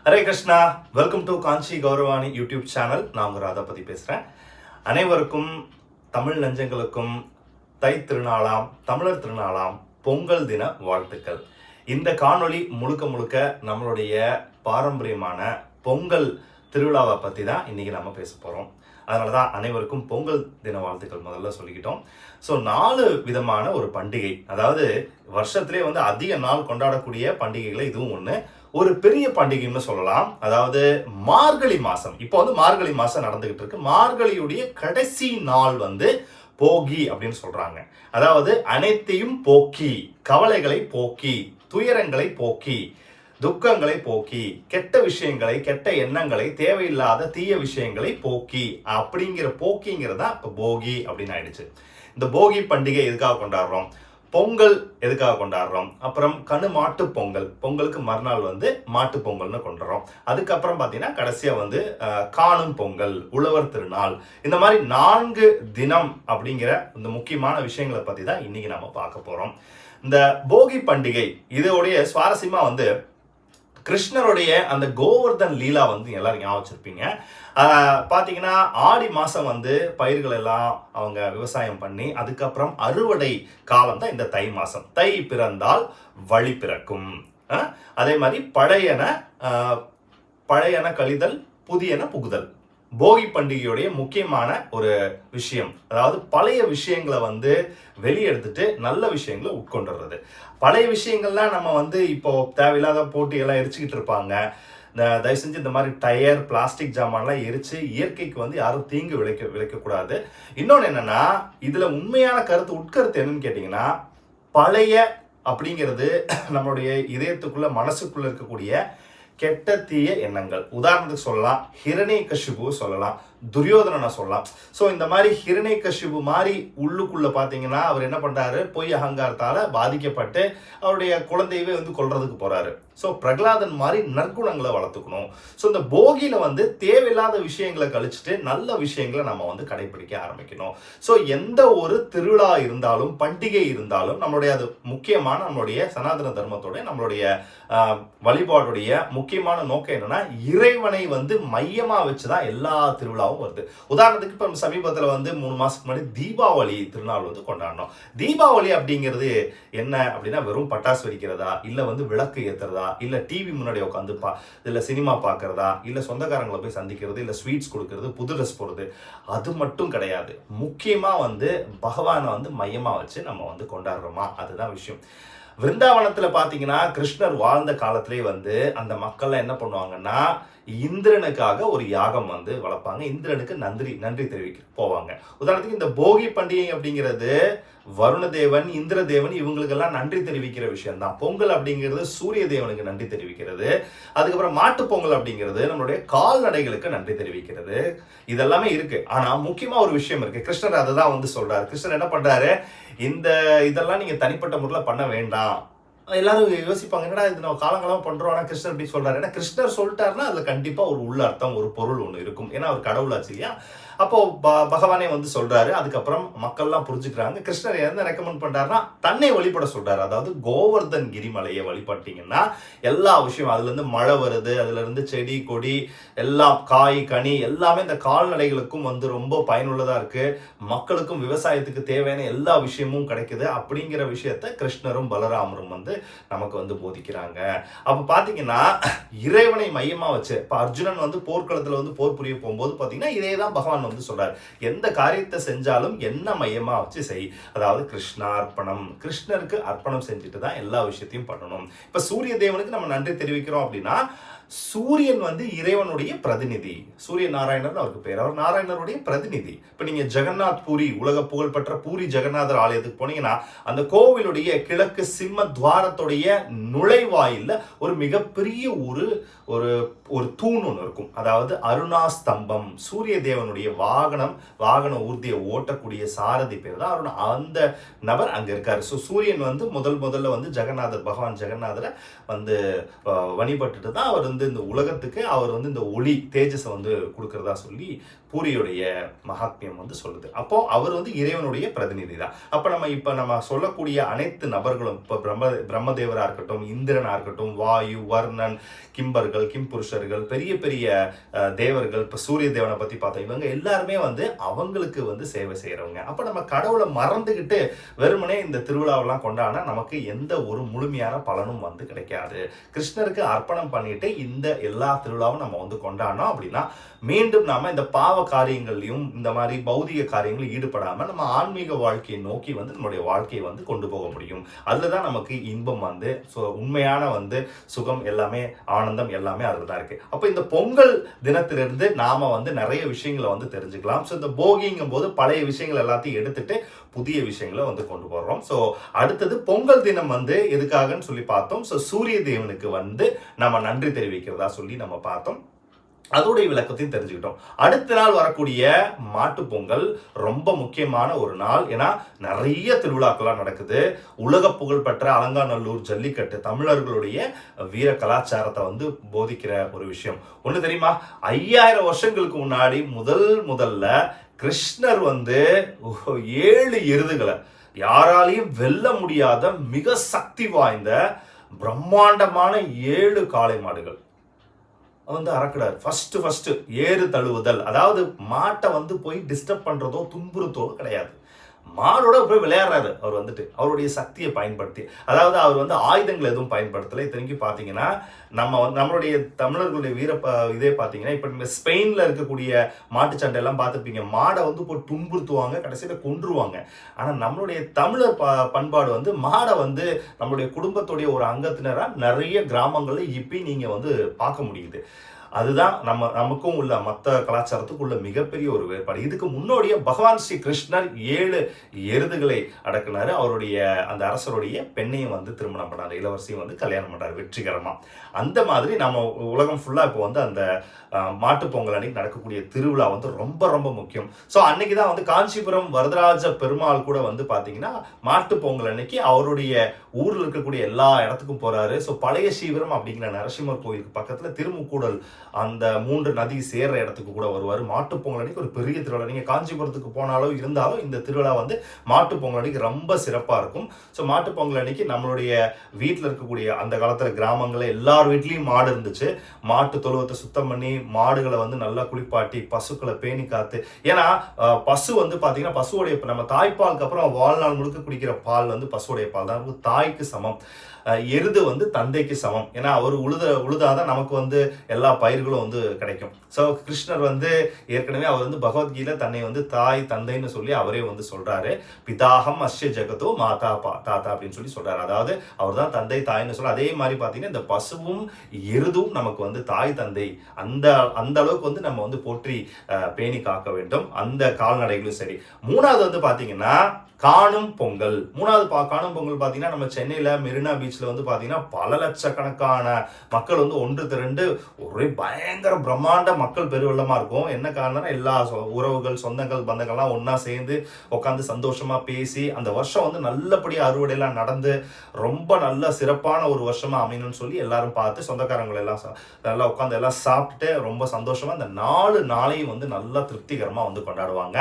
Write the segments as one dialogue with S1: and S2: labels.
S1: Hare Krishna, welcome to Kanchi Gauravani YouTube channel. நான் உங்கள் ராதாபதி பேசுகிறேன். அனைவருக்கும் தமிழ் நெஞ்சங்களுக்கும் தை திருநாளாம் தமிழர் திருநாளாம் பொங்கல் தின வாழ்த்துக்கள். இந்த காணொளி முழுக்க முழுக்க நம்மளுடைய பாரம்பரியமான பொங்கல் திருவிழாவை பற்றி தான் இன்றைக்கி நம்ம பேச போகிறோம். அதனால தான் அனைவருக்கும் பொங்கல் தின வாழ்த்துக்கள் முதல்ல சொல்லிக்கிட்டோம். ஸோ 4 விதமான ஒரு பண்டிகை, அதாவது வருஷத்திலே அதிக நாள் கொண்டாடக்கூடிய பண்டிகைகளை இதுவும் ஒன்று. ஒரு பெரிய பண்டிகைன்னு சொல்லலாம். அதாவது மார்கழி மாதம், இப்போ மார்கழி மாதம் நடந்துகிட்டு இருக்கு. மார்கழியுடைய கடைசி நாள் போகி அப்படின்னு சொல்றாங்க. அதாவது அனைத்தையும் போக்கி, கவலைகளை போக்கி, துயரங்களை போக்கி, துக்கங்களை போக்கி, கெட்ட விஷயங்களை, கெட்ட எண்ணங்களை, தேவையில்லாத தீய விஷயங்களை போக்கி, அப்படிங்கிற போக்கிங்கிறதா இப்போ போகி அப்படின்னு ஆயிடுச்சு. இந்த போகி பண்டிகை எதுக்காக கொண்டாடுறோம்? பொங்கல் எதுக்காக கொண்டாடுறோம்? அப்புறம் மாட்டு பொங்கல், பொங்கலுக்கு மறுநாள் மாட்டு பொங்கல்னு கொண்டாடுறோம். அதுக்கப்புறம் பார்த்தீங்கன்னா கடைசியாக காணும் பொங்கல், உழவர் திருநாள். இந்த மாதிரி 4 தினம் அப்படிங்கிற இந்த முக்கியமான விஷயங்களை பற்றி தான் இன்னைக்கு நம்ம பார்க்க போகிறோம். இந்த போகி பண்டிகை இதோடைய சுவாரஸ்யமாக கிருஷ்ணருடைய அந்த கோவர்தன் லீலா எல்லாரும் ஞாபகம் வச்சிருப்பீங்க. பார்த்தீங்கன்னா ஆடி மாதம் பயிர்கள் எல்லாம் அவங்க விவசாயம் பண்ணி அதுக்கப்புறம் அறுவடை காலம் தான் இந்த தை மாதம். தை பிறந்தால் வழி பிறக்கும். அதே மாதிரி பழையன கழிதல், புதியன புகுதல். போகி பண்டிகையுடைய முக்கியமான ஒரு விஷயம், அதாவது பழைய விஷயங்களை வெளியெடுத்துட்டு நல்ல விஷயங்களை உட்கொண்டுறது. பழைய விஷயங்கள்லாம் நம்ம இப்போ தேவையில்லாத போட்டி எல்லாம் எரிச்சுக்கிட்டு இருப்பாங்க. தயவு செஞ்சு இந்த மாதிரி டயர், பிளாஸ்டிக் ஜாமான்லாம் எரிச்சு இயற்கைக்கு யாரும் தீங்கு விளைக்கக்கூடாது. இன்னொன்று என்னன்னா, இதுல உண்மையான உட்கருத்து என்னன்னு கேட்டீங்கன்னா, பழைய அப்படிங்கிறது நம்மளுடைய இதயத்துக்குள்ள மனசுக்குள்ள இருக்கக்கூடிய கெட்ட தீய எண்ணங்கள். உதாரணத்துக்கு சொல்லலாம், ஹிரண்யகசிபு சொல்லலாம், துரியோதனனை சொல்லலாம். ஸோ இந்த மாதிரி ஹிரண்யகசிபு மாதிரி உள்ளுக்குள்ள பார்த்தீங்கன்னா அவர் என்ன பண்றாரு, பொய் அகங்காரத்தால பாதிக்கப்பட்டு அவருடைய குழந்தையவே கொல்றதுக்கு போறாரு. ஸோ பிரகலாதன் மாதிரி நற்குணங்களை வளர்த்துக்கணும். ஸோ இந்த போகியில தேவையில்லாத விஷயங்களை கழிச்சுட்டு நல்ல விஷயங்களை நம்ம கடைபிடிக்க ஆரம்பிக்கணும். ஸோ எந்த ஒரு திருவிழா இருந்தாலும் பண்டிகை இருந்தாலும் நம்மளுடைய அது முக்கியமான நம்மளுடைய சனாதன தர்மத்தோட நம்மளுடைய வழிபாடுடைய முக்கியமான நோக்கம் என்னன்னா, இறைவனை மையமா வச்சுதான் எல்லா திருவிழாவும் வருது. உதாரணத்துக்கு இப்ப சமீபத்தில் 3 மாசத்துக்கு முன்னாடி தீபாவளி திருநாள் கொண்டாடணும். தீபாவளி அப்படிங்கிறது என்ன அப்படின்னா, வெறும் பட்டாசு வெடிக்கிறதா, இல்ல விளக்கு ஏத்துறதா, இல்ல டிவி முன்னாடி உட்காந்து இல்ல சினிமா பார்க்கறதா, இல்ல சொந்தக்காரங்களை போய் சந்திக்கிறது, இல்ல ஸ்வீட்ஸ் கொடுக்கறது, புது ட்ரெஸ் போடுறது, அது மட்டும் கிடையாது. முக்கியமா பகவானை மையமா வச்சு நம்ம கொண்டாடுறோமா, அதுதான் விஷயம். விருந்தாவனத்துல பாத்தீங்கன்னா கிருஷ்ணர் வாழ்ந்த காலத்திலே அந்த மக்கள் என்ன பண்ணுவாங்கன்னா, இந்திரனுக்காக ஒரு யாகம் வளர்ப்பாங்க. இந்திரனுக்கு நன்றி தெரிவிக்க போவாங்க. உதாரணத்துக்கு இந்த போகி பண்டிகை அப்படிங்கிறது வருணதேவன், இந்திரதேவன் இவங்களுக்கெல்லாம் நன்றி தெரிவிக்கிற விஷயம் தான். பொங்கல் அப்படிங்கிறது சூரிய தேவனுக்கு நன்றி தெரிவிக்கிறது. அதுக்கப்புறம் மாட்டு பொங்கல் அப்படிங்கிறது நம்மளுடைய கால்நடைகளுக்கு நன்றி தெரிவிக்கிறது. இதெல்லாமே இருக்கு. ஆனா முக்கியமா ஒரு விஷயம் இருக்கு. கிருஷ்ணர் அதை தான் சொல்றாரு. கிருஷ்ணர் என்ன பண்றாரு, இதெல்லாம் நீங்க தனிப்பட்ட முறையில் பண்ண வேண்டாம். எல்லாரும் யோசிப்பாங்க, என்னடா இது நம்ம காலங்காலமா பண்றோம், ஆனா கிருஷ்ணர் இப்படி சொல்றாரு. ஏன்னா கிருஷ்ணர் சொல்லிட்டாருன்னா அதுல கண்டிப்பா ஒரு உள்ள அர்த்தம், ஒரு பொருள் ஒண்ணு இருக்கும். ஏன்னா அவர் கடவுளாச்சு இல்லையா? அப்போ பகவானே சொல்றாரு. அதுக்கப்புறம் மக்கள்லாம் புரிஞ்சுக்கிறாங்க. கிருஷ்ணர் என்ன ரெக்கமெண்ட் பண்றாருன்னா, தன்னை வழிபட சொல்றாரு. அதாவது கோவர்தன் கிரிமலையை வழிபட்டீங்கன்னா எல்லா விஷயம், அதுல இருந்து மழை வருது, அதுல இருந்து செடி கொடி எல்லாம், காய் கனி எல்லாமே இந்த கால்நடைகளுக்கும் ரொம்ப பயனுள்ளதா இருக்கு. மக்களுக்கும் விவசாயத்துக்கு தேவையான எல்லா விஷயமும் கிடைக்குது. அப்படிங்கிற விஷயத்த கிருஷ்ணரும் பலராமரும் நமக்கு போதிக்கிறாங்க. அப்ப பாத்தீங்கன்னா இறைவனை மையமா வச்சு இப்ப அர்ஜுனன் போர்க்களத்துல போர் புரிய போகும்போது பாத்தீங்கன்னா இதேதான் பகவான் சொல்றாரு. எந்த காரியத்தை செஞ்சாலும் என்ன மையமா வச்சு செய். அதாவது கிருஷ்ணார்ப்பணம், கிருஷ்ணருக்கு அர்ப்பணம் செஞ்சுட்டு தான் எல்லா விஷயத்தையும் பண்ணணும். இப்ப சூரிய தேவனுக்கு நம்ம நன்றி தெரிவிக்கிறோம் அப்படின்னா, சூரியன் இறைவனுடைய பிரதிநிதி. சூரிய நாராயணர் அவருக்கு பேர். அவர் நாராயணருடைய பிரதிநிதி. இப்ப நீங்க ஜெகநாத் பூரி, உலக புகழ்பெற்ற பூரி ஜெகநாதர் ஆலயத்துக்கு போனீங்கன்னா அந்த கோவிலுடைய கிழக்கு சிம்ம துவாரத்துடைய நுழைவாயில்ல ஒரு மிகப்பெரிய ஒரு தூண் ஒன்று இருக்கும். அதாவது அருணாஸ்தம்பம். சூரிய தேவனுடைய வாகன ஊர்தியை ஓட்டக்கூடிய சாரதி பேர் தான் அருணா. அந்த நபர் அங்க இருக்காரு. ஸோ சூரியன் முதல்ல ஜெகநாதர், பகவான் ஜெகநாதரை வழிபட்டுட்டு தான் அவர் வந்து இந்த உலகத்துக்கு அவர் வந்து இந்த ஒளி தேஜஸை வந்து கொடுக்கறதா சொல்லி பூரியுடைய மகாத்மியம் வந்து சொல்லுது. அப்போ அவர் வந்து இறைவனுடைய பிரதிநிதி தான். அப்போ நம்ம சொல்லக்கூடிய அனைத்து நபர்களும், இப்போ பிரம்மதேவரா இருக்கட்டும், இந்திரனா இருக்கட்டும், வாயு, வர்ணன், கிம்பர்கள், கிம்புருஷர்கள், பெரிய பெரிய தேவர்கள், இப்போ சூரிய தேவனை பத்தி பார்த்தோம், இவங்க எல்லாருமே வந்து அவங்களுக்கு வந்து சேவை செய்யறவங்க. அப்போ நம்ம கடவுளை மறந்துகிட்டு வெறுமனே இந்த திருவிழாவெல்லாம் கொண்டாடினா நமக்கு எந்த ஒரு முழுமையான பலனும் வந்து கிடைக்காது. கிருஷ்ணருக்கு அர்ப்பணம் பண்ணிட்டு இந்த எல்லா திருவிழாவும் நம்ம வந்து கொண்டாடினோம் அப்படின்னா மீண்டும் நாம இந்த பாவ காரியங்களையும் இந்த மாதிரி பௌதிக காரியங்களும் ஈடுபடாம நம்ம ஆன்மீக வாழ்க்கையை நோக்கி வந்து நம்மளுடைய வாழ்க்கையை வந்து கொண்டு போக முடியும். அதுலதான் நமக்கு இன்பம் வந்து உண்மையான வந்து சுகம் எல்லாமே, ஆனந்தம் எல்லாமே அதுல தான் இருக்கு. அப்ப இந்த பொங்கல் தினத்திலிருந்து நாம வந்து நிறைய விஷயங்களை வந்து தெரிஞ்சுக்கலாம். ஸோ இந்த போகிங்கும் போது பழைய விஷயங்கள் எல்லாத்தையும் எடுத்துட்டு புதிய விஷயங்களை வந்து கொண்டு போடுறோம். ஸோ அடுத்தது பொங்கல் தினம் வந்து எதுக்காகன்னு சொல்லி பார்த்தோம். ஸோ சூரிய தேவனுக்கு வந்து நம்ம நன்றி தெரிவிக்கிறதா சொல்லி நம்ம பார்த்தோம். அதோடைய விளக்கத்தையும் தெரிஞ்சுக்கிட்டோம். அடுத்த நாள் வரக்கூடிய மாட்டுப் பொங்கல் ரொம்ப முக்கியமான ஒரு நாள். ஏன்னா நிறைய திருவிழாக்கள்லாம் நடக்குது. உலக புகழ்பெற்ற அலங்காநல்லூர் ஜல்லிக்கட்டு தமிழர்களுடைய வீர கலாச்சாரத்தை வந்து போதிக்கிற ஒரு விஷயம். ஒண்ணு தெரியுமா, 5000 வருஷங்களுக்கு முன்னாடி முதல்ல கிருஷ்ணர் வந்து 7 எருதுகளை யாராலையும் வெல்ல முடியாத மிக சக்தி வாய்ந்த பிரம்மாண்டமான 7 காளை மாடுகள் வந்து அறக்கிறார். ஃபர்ஸ்ட் ஏறு தழுவுதல், அதாவது மாட்டை வந்து போய் டிஸ்டர்ப் பண்றதோ துன்புறுத்தோ கிடையாது. மாடோட போய் விளையாடுறாரு அவர் வந்துட்டு அவருடைய சக்தியை பயன்படுத்தி. அதாவது அவர் வந்து ஆயுதங்கள் எதுவும் பயன்படுத்தலை. இத்தனைக்கு பார்த்தீங்கன்னா நம்மளுடைய தமிழர்களுடைய இதே பார்த்தீங்கன்னா இப்போ நீங்கள் ஸ்பெயினில் இருக்கக்கூடிய மாட்டு சண்டை எல்லாம் பார்த்துருப்பீங்க. மாடை வந்து போய் துன்புறுத்துவாங்க, கடைசியில் கொன்றுவாங்க. ஆனால் நம்மளுடைய தமிழர் பண்பாடு வந்து மாடை வந்து நம்மளுடைய குடும்பத்துடைய ஒரு அங்கத்தினராக நிறைய கிராமங்களில் இப்போ நீங்கள் வந்து பார்க்க முடியுது. அதுதான் நமக்கும் உள்ள மற்ற கலாச்சாரத்துக்கு உள்ள மிகப்பெரிய ஒரு வேறுபாடு. இதுக்கு முன்னோடிய பகவான் ஸ்ரீ கிருஷ்ணர் 7 எருதுகளை அடக்குனாரு. அவருடைய அந்த அரசருடைய பெண்ணையும் வந்து திருமணம் பண்ணாரு, இளவரசியும் வந்து கல்யாணம் பண்ணாரு வெற்றிகரமா. அந்த மாதிரி நம்ம உலகம் ஃபுல்லா இப்போ வந்து அந்த மாட்டு பொங்கல் அன்னைக்கு நடக்கக்கூடிய திருவிழா வந்து ரொம்ப ரொம்ப முக்கியம். ஸோ அன்னைக்கு தான் வந்து காஞ்சிபுரம் வரதராஜ பெருமாள் கூட வந்து பார்த்தீங்கன்னா மாட்டு பொங்கல் அன்னைக்கு அவருடைய ஊரில் இருக்கக்கூடிய எல்லா இடத்துக்கும் போறாரு. ஸோ பழைய சீவரம் அப்படிங்கிற நரசிம்மர் கோயிலுக்கு பக்கத்துல திருமுக்கூடல் அந்த 3 நதி சேர்ற இடத்துக்கு கூட வருவார். மாட்டு பொங்கல் அன்னைக்கு ஒரு பெரிய திருவிழா. நீங்க காஞ்சிபுரத்துக்கு போனாலும் இருந்தாலும் இந்த திருவிழா வந்து மாட்டு பொங்கல் அன்னைக்கு ரொம்ப சிறப்பா இருக்கும். ஸோ மாட்டு பொங்கல் அன்னைக்கு நம்மளுடைய வீட்டில் இருக்கக்கூடிய அந்த காலத்துல கிராமங்கள்ல எல்லார் வீட்லயும் மாடு இருந்துச்சு. மாட்டு தொழுவத்தை சுத்தம் பண்ணி மாடுகளை வந்து நல்லா குளிப்பாட்டி பசுக்களை பேணி காத்து. ஏன்னா பசு வந்து பாத்தீங்கன்னா பசுவோடைய நம்ம தாய்ப்பாலுக்கு அப்புறம் வாழ்நாள் முழுக்க குடிக்கிற பால் வந்து பசுவோடைய பால் தான், தாய்க்கு சமம். எருது வந்து தந்தைக்கு சமம். ஏன்னா அவர் உழுதாதான் நமக்கு வந்து எல்லா பயிர்களும் வந்து கிடைக்கும். ஸோ கிருஷ்ணர் வந்து ஏற்கனவே அவர் வந்து பகவத்கீதை தன்னை வந்து தாய் தந்தைன்னு சொல்லி அவரே வந்து சொல்றாரு. பிதாகம் அஸ்ய ஜெகதோ மாதா தாத்தா அப்படின்னு சொல்லி சொல்றாரு. அதாவது அவர் தான் தந்தை தாய்ன்னு சொல்ல. அதே மாதிரி பார்த்தீங்கன்னா இந்த பசுவும் எருதும் நமக்கு வந்து தாய் தந்தை அந்த அளவுக்கு வந்து நம்ம வந்து போற்றி பேணி காக்க வேண்டும். அந்த கால்நடைகளும் சரி. மூணாவது வந்து பார்த்தீங்கன்னா காணும் பொங்கல். காணும் பொங்கல் பார்த்தீங்கன்னா நம்ம சென்னையில மெரினா பீச்ல வந்து பார்த்தீங்கன்னா பல லட்சக்கணக்கான மக்கள் வந்து ஒன்று திரண்டு ஒரே பயங்கர பிரம்மாண்ட மக்கள் பெருவெள்ளமா இருக்கும். என்ன காரணம்னா எல்லா உறவுகள் சொந்தங்கள் பந்தங்கள்லாம் ஒன்னா சேர்ந்து உட்காந்து சந்தோஷமா பேசி அந்த வருஷம் வந்து நல்லபடியா அறுவடையெல்லாம் நடந்து ரொம்ப நல்ல சிறப்பான ஒரு வருஷமா அமையணும்னு சொல்லி எல்லாரும் பார்த்து சொந்தக்காரங்களை எல்லாம் நல்லா உட்காந்து எல்லாம் சாப்பிட்டு ரொம்ப சந்தோஷமா இந்த 4 நாளையும் வந்து நல்லா திருப்திகரமா வந்து கொண்டாடுவாங்க.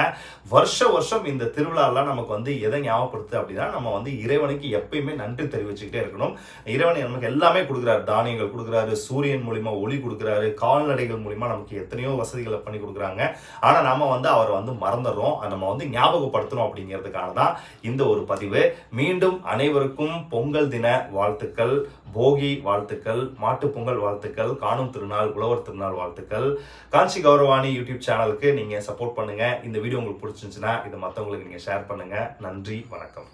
S1: வருஷம் இந்த திருவிழாலாம் நமக்கு வந்து எதை ஞாபகப்படுத்து அப்படின்னா நம்ம வந்து இறைவனுக்கு எப்பயுமே நன்றி தெரிவிச்சுக்கிட்டே இருக்கணும். இறைவன் நமக்கு எல்லாமே கொடுக்குறாரு. தானியங்கள் கொடுக்குறாரு, சூரியன் மூலியமா ஒளி கொடுக்குறாரு, கால்நடைகள் மூலியமா நமக்கு எத்தனையோ வசதிகளை பண்ணி கொடுக்குறாங்க. ஆனா நம்ம வந்து அவரை வந்து மறந்துடுறோம். நம்ம வந்து ஞாபகப்படுத்தணும் அப்படிங்கிறதுக்காக தான் இந்த ஒரு பதிவு. மீண்டும் அனைவருக்கும் பொங்கல் தின வாழ்த்துக்கள், போகி வாழ்த்துக்கள், மாட்டு பொங்கல் வாழ்த்துக்கள், காணும் திருநாள், உழவர் திருநாள் வாழ்த்துக்கள். காஞ்சி கௌரவாணி யூடியூப் சேனலுக்கு நீங்க சப்போர்ட் பண்ணுங்க. இந்த வீடியோ உங்களுக்கு பிடிச்சிருந்துச்சுன்னா இதை மற்றவங்களுக்கு நீங்க ஷேர் பண்ணுங்க. நன்றி, வணக்கம்.